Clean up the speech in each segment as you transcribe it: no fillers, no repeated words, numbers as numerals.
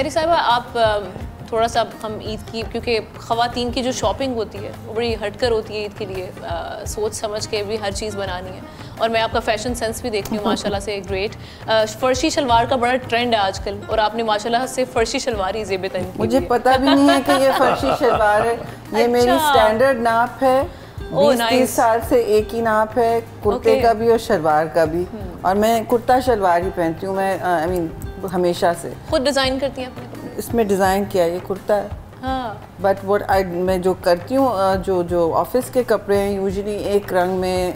मेरी साहिबा आप थोड़ा सा हम ईद की, क्योंकि ख़वातीन की जो शॉपिंग होती है वो बड़ी हटकर होती है ईद के लिए, सोच समझ के भी हर चीज़ बनानी है। और मैं आपका फैशन सेंस भी देखती हूँ माशाल्लाह से ग्रेट। फ़र्शी शलवार का बड़ा ट्रेंड है आजकल, और आपने माशाल्लाह से फ़र्शी शलवार ही ज़ेब तन की। मुझे पता भी नहीं है कि ये फ़र्शी शलवार है। ये मेरी स्टैंडर्ड नाप है, 20-30 साल से एक ही नाप है, कुर्ते का भी और शलवार का भी। और मैं कुर्ता शलवार ही पहनती हूँ, मैं आई मीन हमेशा से। खुद डिज़ाइन करती हैं अपने? इसमें डिज़ाइन किया, ये कुर्ता है। हाँ। बट व्हाट आई मैं जो करती हूँ, जो ऑफिस के कपड़े हैं यूजुअली एक रंग में,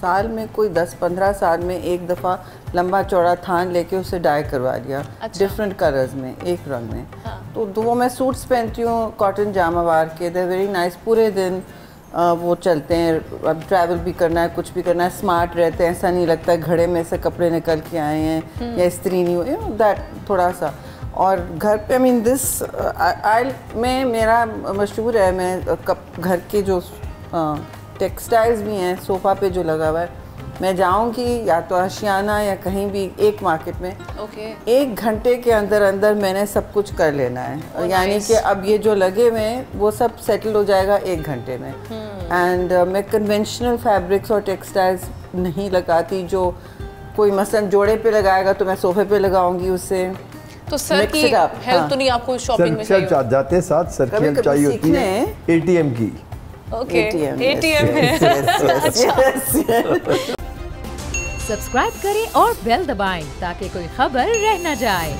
साल में कोई 10-15 साल में एक दफ़ा लंबा चौड़ा थान लेके उसे डाई करवा लिया। अच्छा। डिफरेंट कलर्स में, एक रंग में। हाँ। तो वो मैं सूट्स पहनती हूँ कॉटन जामावार के, दे वेरी नाइस, पूरे दिन वो चलते हैं। अब ट्रैवल भी करना है, कुछ भी करना है, स्मार्ट रहते हैं, ऐसा नहीं लगता है घड़े में से कपड़े निकल के आए हैं या इस्त्री नहीं हुई, दैट थोड़ा सा। और घर पे आई मीन दिस में मेरा मशहूर है, मैं घर के जो टेक्सटाइल्स भी हैं, सोफ़ा पे जो लगा हुआ है, मैं जाऊंगी या तो आशियाना या कहीं भी एक मार्केट में, 1 घंटे के अंदर अंदर मैंने सब कुछ कर लेना है। यानी कि अब ये जो लगे हुए हैं वो सब सेटल हो जाएगा 1 घंटे में। एंड मैं कन्वेंशनल फैब्रिक्स और टेक्सटाइल्स नहीं लगाती, जो कोई मसलन जोड़े पे लगाएगा तो मैं सोफे पे लगाऊंगी उससे। तो सर की हेल्प तो नहीं आपको शॉपिंग में चाहिए? सर जाते साथ सर की हेल्प चाहिए होती है, एटीएम की। ओके, एटीएम है। सब्सक्राइब करें और बेल दबाएं ताकि कोई खबर रह न जाए।